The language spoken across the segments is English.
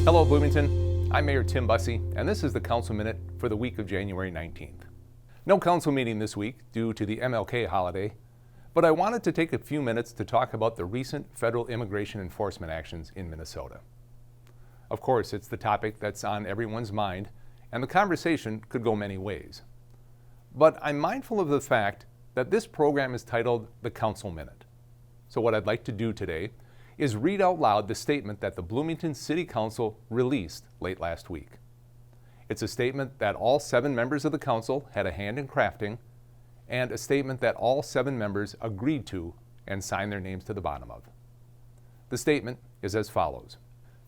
Hello Bloomington, I'm Mayor Tim Busse, and this is the Council Minute for the week of January 19th. No council meeting this week due to the MLK holiday, but I wanted to take a few minutes to talk about the recent federal immigration enforcement actions in Minnesota. Of course, it's the topic that's on everyone's mind, and the conversation could go many ways. But I'm mindful of the fact that this program is titled the Council Minute. So what I'd like to do today is read out loud the statement that the Bloomington City Council released late last week. It's a statement that all 7 members of the council had a hand in crafting, and a statement that all 7 members agreed to and signed their names to the bottom of. The statement is as follows.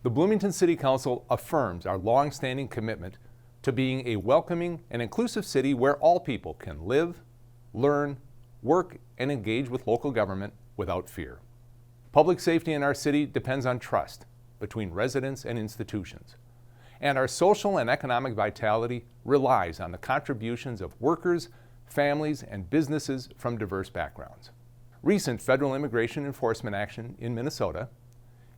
The Bloomington City Council affirms our long-standing commitment to being a welcoming and inclusive city where all people can live, learn, work, and engage with local government without fear. Public safety in our city depends on trust between residents and institutions, and our social and economic vitality relies on the contributions of workers, families, and businesses from diverse backgrounds. Recent federal immigration enforcement action in Minnesota,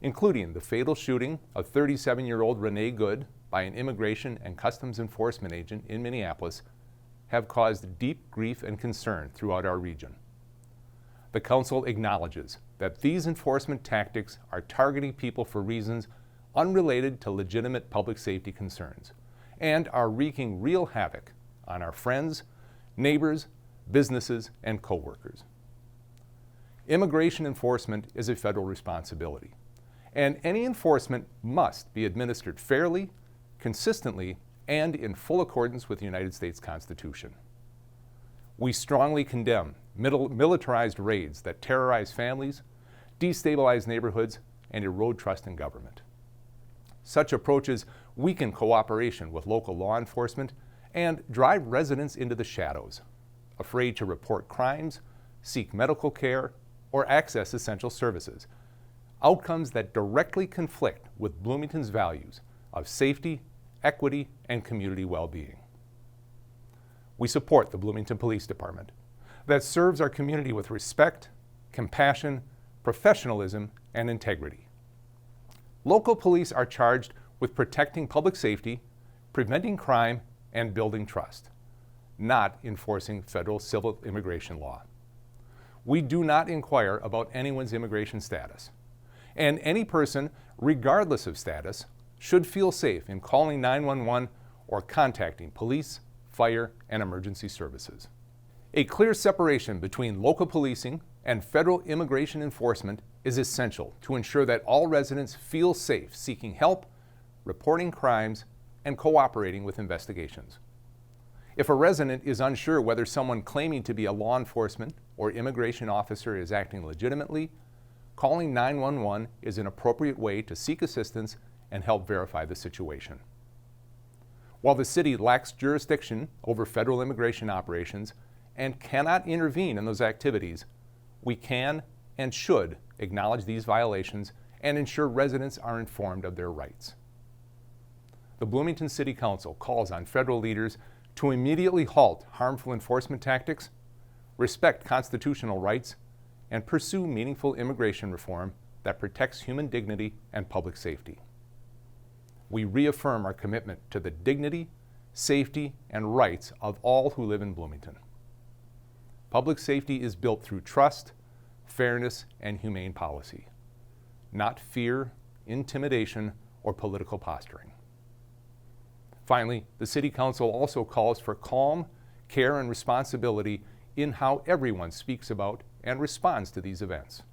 including the fatal shooting of 37-year-old Renee Good by an immigration and customs enforcement agent in Minneapolis, have caused deep grief and concern throughout our region. The Council acknowledges that these enforcement tactics are targeting people for reasons unrelated to legitimate public safety concerns and are wreaking real havoc on our friends, neighbors, businesses, and co-workers. Immigration enforcement is a federal responsibility, and any enforcement must be administered fairly, consistently, and in full accordance with the United States Constitution. We strongly condemn militarized raids that terrorize families, destabilize neighborhoods, and erode trust in government. Such approaches weaken cooperation with local law enforcement and drive residents into the shadows, afraid to report crimes, seek medical care, or access essential services, outcomes that directly conflict with Bloomington's values of safety, equity, and community well-being. We support the Bloomington Police Department that serves our community with respect, compassion, professionalism, and integrity. Local police are charged with protecting public safety, preventing crime, and building trust, not enforcing federal civil immigration law. We do not inquire about anyone's immigration status, and any person, regardless of status, should feel safe in calling 911 or contacting police, fire, and emergency services. A clear separation between local policing and federal immigration enforcement is essential to ensure that all residents feel safe seeking help, reporting crimes, and cooperating with investigations. If a resident is unsure whether someone claiming to be a law enforcement or immigration officer is acting legitimately, calling 911 is an appropriate way to seek assistance and help verify the situation. While the city lacks jurisdiction over federal immigration operations and cannot intervene in those activities, we can and should acknowledge these violations and ensure residents are informed of their rights. The Bloomington City Council calls on federal leaders to immediately halt harmful enforcement tactics, respect constitutional rights, and pursue meaningful immigration reform that protects human dignity and public safety. We reaffirm our commitment to the dignity, safety, and rights of all who live in Bloomington. Public safety is built through trust, fairness, and humane policy, not fear, intimidation, or political posturing. Finally, the City Council also calls for calm, care, and responsibility in how everyone speaks about and responds to these events.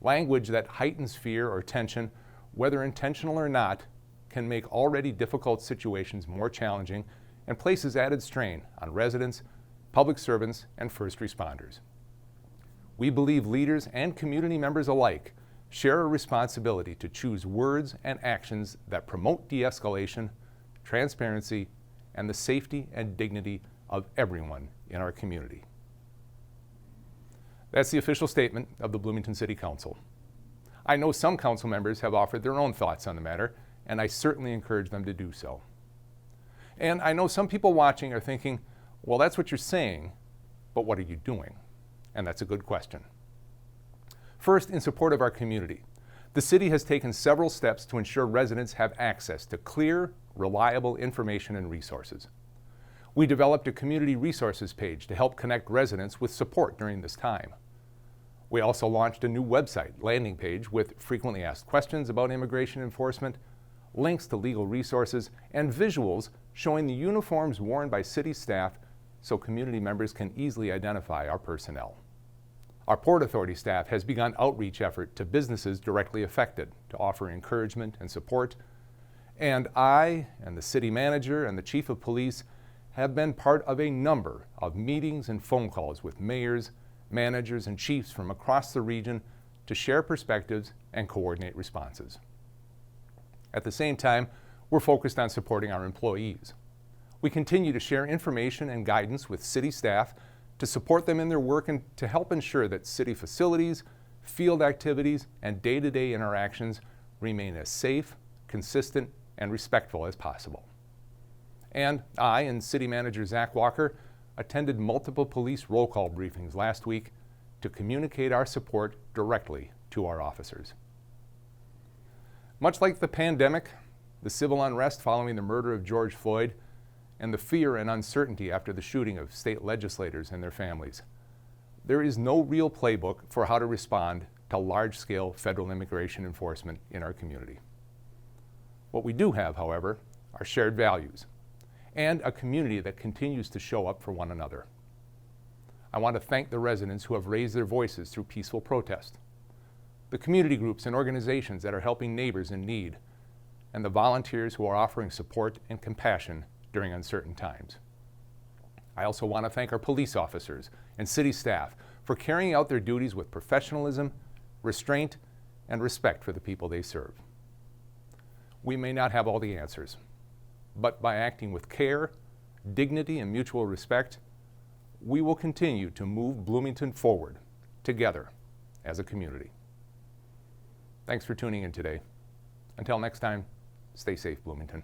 Language that heightens fear or tension, whether intentional or not, can make already difficult situations more challenging and places added strain on residents, public servants, and first responders. We believe leaders and community members alike share a responsibility to choose words and actions that promote de-escalation, transparency, and the safety and dignity of everyone in our community. That's the official statement of the Bloomington City Council. I know some council members have offered their own thoughts on the matter, and I certainly encourage them to do so. And I know some people watching are thinking, well, that's what you're saying, but what are you doing? And that's a good question. First, in support of our community, The city has taken several steps to ensure residents have access to clear, reliable information and resources. We developed a community resources page to help connect residents with support during this time. We also launched a new website landing page with frequently asked questions about immigration enforcement, links to legal resources, and visuals showing the uniforms worn by city staff so community members can easily identify our personnel. Our Port Authority staff has begun outreach effort to businesses directly affected to offer encouragement and support, and I and the city manager and the chief of police have been part of a number of meetings and phone calls with mayors, managers, and chiefs from across the region to share perspectives and coordinate responses. At the same time, we're focused on supporting our employees. We continue to share information and guidance with city staff to support them in their work and to help ensure that city facilities, field activities, and day-to-day interactions remain as safe, consistent, and respectful as possible. And I and City Manager Zach Walker attended multiple police roll call briefings last week to communicate our support directly to our officers. Much like the pandemic, the civil unrest following the murder of George Floyd, and the fear and uncertainty after the shooting of state legislators and their families, there is no real playbook for how to respond to large-scale federal immigration enforcement in our community. What we do have, however, are shared values and a community that continues to show up for one another. I want to thank the residents who have raised their voices through peaceful protest, the community groups and organizations that are helping neighbors in need, and the volunteers who are offering support and compassion during uncertain times. I also want to thank our police officers and city staff for carrying out their duties with professionalism, restraint, and respect for the people they serve. We may not have all the answers, but by acting with care, dignity, and mutual respect, we will continue to move Bloomington forward together as a community. Thanks for tuning in today. Until next time, stay safe, Bloomington.